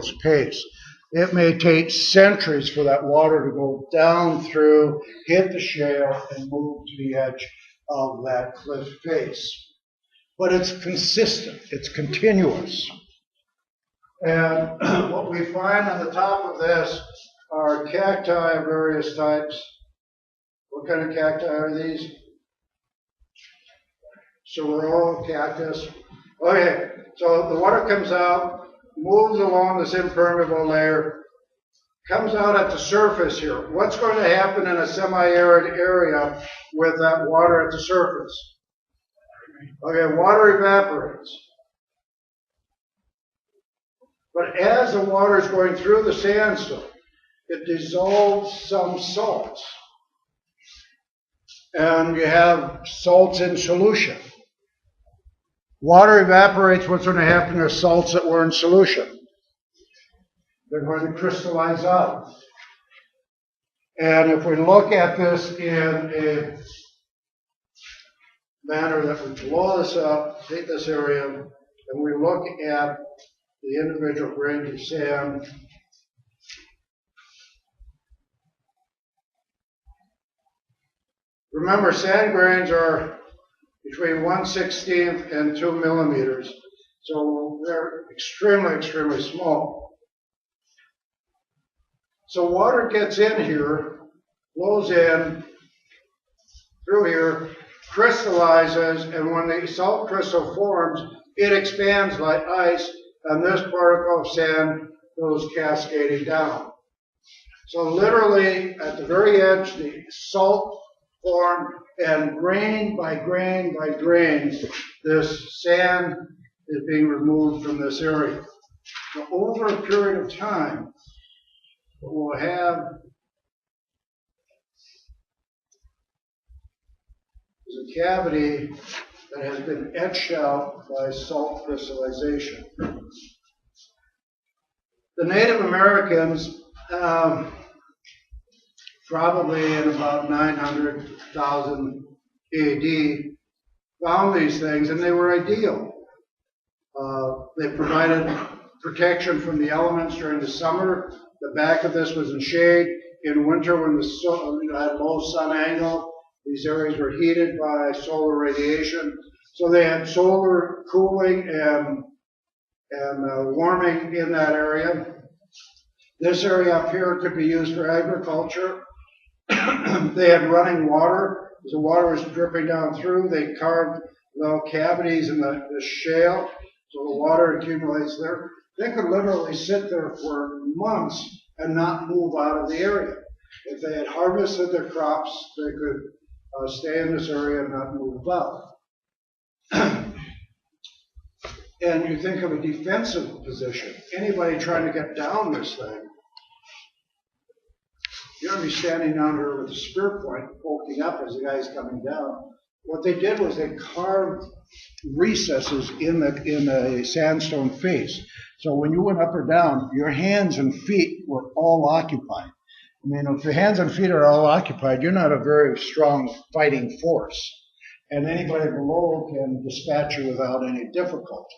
snail's pace. It may take centuries for that water to go down through, hit the shale, and move to the edge of that cliff face. But it's consistent, it's continuous. And what we find on the top of this are cacti of various types. What kind of cacti are these? Sorrel cactus. Okay, so the water comes out, moves along this impermeable layer, comes out at the surface here. What's going to happen in a semi-arid area with that water at the surface? Okay, water evaporates. But as the water is going through the sandstone, it dissolves some salts. And you have salts in solution. Water evaporates, what's going to happen to salts that were in solution? They're going to crystallize out. And if we look at this in a manner that we blow this up, take this area, and we look at the individual grains of sand, remember, sand grains are between 1/16 and 2 millimeters, so they're extremely, extremely small. So water gets in here, flows in through here, crystallizes, and when the salt crystal forms, it expands like ice, and this particle of sand goes cascading down. So literally, at the very edge, the salt formed, and grain by grain by grain, this sand is being removed from this area. So over a period of time, what we'll have is a cavity that has been etched out by salt crystallization. The Native Americans, probably in about 900,000 AD, found these things, and they were ideal. They provided protection from the elements during the summer. The back of this was in shade. In winter, when the sun had low sun angle, these areas were heated by solar radiation. So they had solar cooling and warming in that area. This area up here could be used for agriculture. They had running water. As the water was dripping down through, they carved little cavities in the shale, so the water accumulates there. They could literally sit there for months and not move out of the area. If they had harvested their crops, they could stay in this area and not move out. And you think of a defensive position. Anybody trying to get down this thing, you're going to be standing down here with a spear point poking up as the guy's coming down. What they did was they carved recesses in the sandstone face. So when you went up or down, your hands and feet were all occupied. I mean, if your hands and feet are all occupied, you're not a very strong fighting force. And anybody below can dispatch you without any difficulty.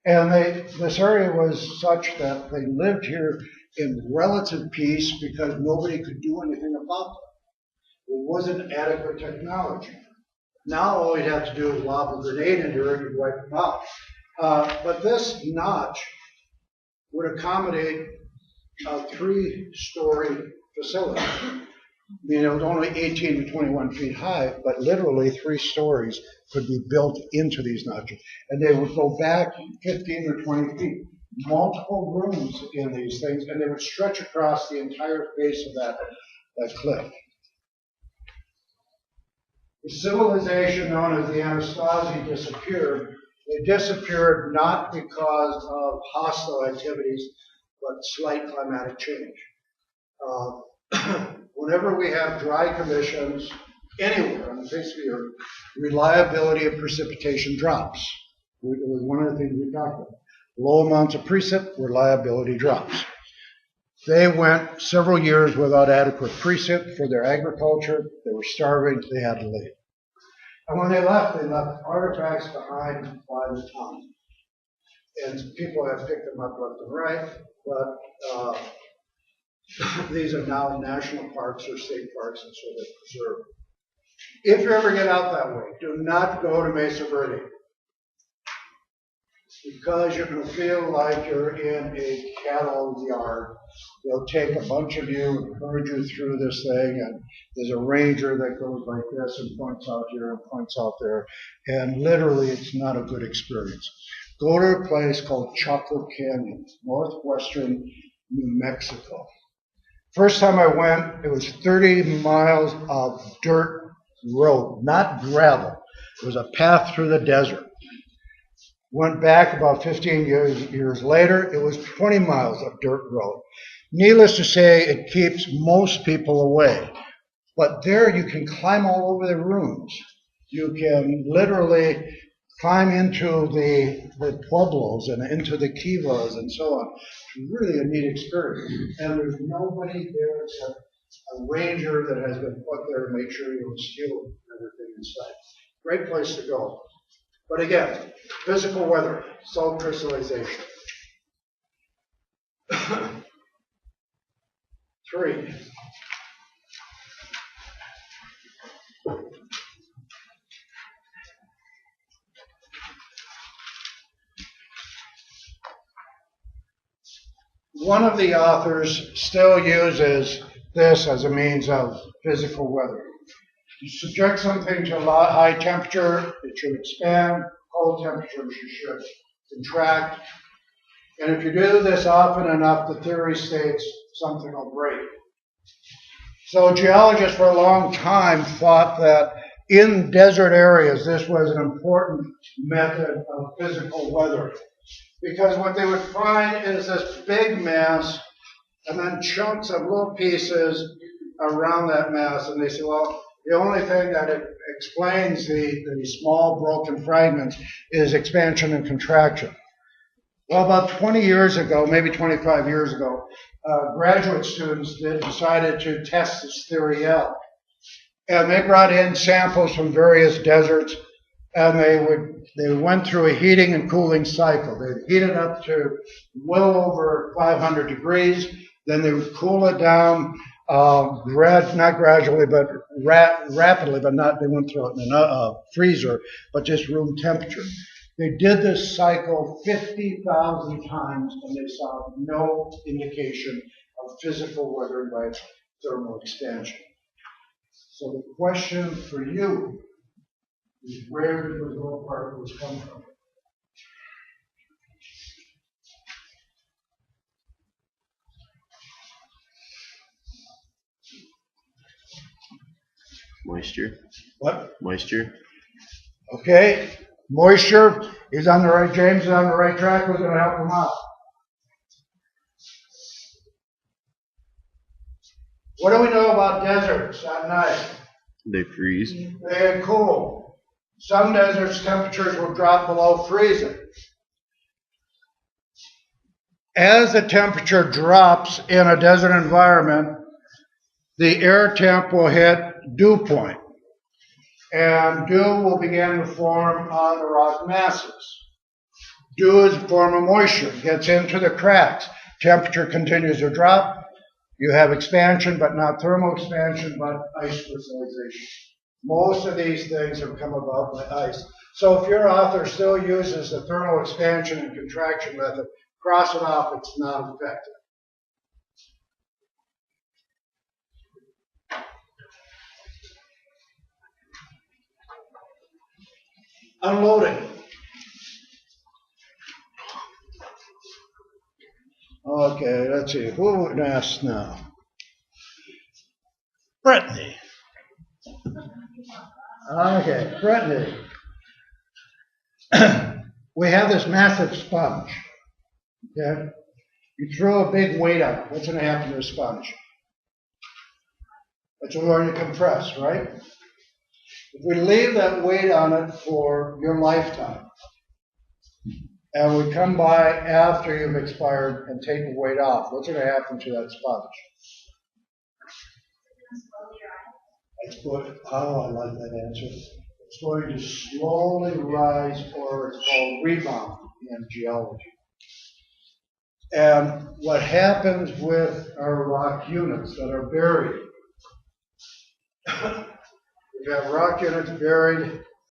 And this area was such that they lived here in relative peace because nobody could do anything about it. It wasn't adequate technology. Now all we'd have to do is lob a grenade in here and you'd wipe them out. But this notch would accommodate a 3-story facility. I mean, it was only 18 to 21 feet high, but literally 3 stories could be built into these notches. And they would go back 15 or 20 feet. Multiple rooms in these things, and they would stretch across the entire face of that cliff. The civilization known as the Anasazi disappeared. They disappeared not because of hostile activities, but slight climatic change. Whenever we have dry conditions anywhere on the face of the earth, reliability of precipitation drops. It was one of the things we talked about. Low amounts of precip, reliability drops. They went several years without adequate precip for their agriculture. They were starving. They had to leave. And when they left artifacts behind by the ton. and people have picked them up left and right, but these are now national parks or state parks, and so they're preserved. If you ever get out that way, do not go to Mesa Verde, because you're going to feel like you're in a cattle yard. They'll take a bunch of you and herd you through this thing, and there's a ranger that goes like this and points out here and points out there, and literally it's not a good experience. Go to a place called Chocolate Canyon, northwestern New Mexico. First time I went, it was 30 miles of dirt road, not gravel. It was a path through the desert. Went back about 15 years later, it was 20 miles of dirt road. Needless to say, it keeps most people away. But there you can climb all over the ruins. You can literally climb into the pueblos and into the kivas and so on. It's really a neat experience. And there's nobody there except a ranger that has been put there to make sure you don't steal everything inside. Great place to go. But again, physical weather, salt crystallization. 3. One of the authors still uses this as a means of physical weather. You subject something to a high temperature, it should expand. Cold temperatures, you should contract. And if you do this often enough, the theory states something will break. So geologists for a long time thought that in desert areas, this was an important method of physical weather. Because what they would find is this big mass and then chunks of little pieces around that mass. And they say, well, the only thing that it explains the small broken fragments is expansion and contraction. Well, about 20 years ago, maybe 25 years ago, graduate students decided to test this theory out. And they brought in samples from various deserts, and they went through a heating and cooling cycle. They'd heat it up to well over 500 degrees, then they would cool it down, not gradually, but rapidly, but not, they went through it in a freezer, but just room temperature. They did this cycle 50,000 times, and they saw no indication of physical weathering by thermal expansion. So the question for you is, where did those little particles come from? Moisture. What? Moisture. Okay. Moisture is on the right. James is on the right track. We're going to help him out. What do we know about deserts at night? They freeze. They cool. Some deserts temperatures will drop below freezing. As the temperature drops in a desert environment, the air temp will hit dew point. And dew will begin to form on the rock masses. Dew is a form of moisture, gets into the cracks. Temperature continues to drop. You have expansion, but not thermal expansion, but ice crystallization. Most of these things have come about by ice. So if your author still uses the thermal expansion and contraction method, cross it off, it's not effective. Unloading. Okay, let's see. Who would ask now? Brittany. Okay, Brittany. We have this massive sponge. Okay? You throw a big weight on it. What's going to happen to the sponge? It's going to compress, right? If we leave that weight on it for your lifetime, and we come by after you've expired and take the weight off, what's going to happen to that sponge? It's going, oh, I like that answer. It's going to slowly rise, or it's called rebound. in geology. And what happens with our rock units that are buried? We've got rock units buried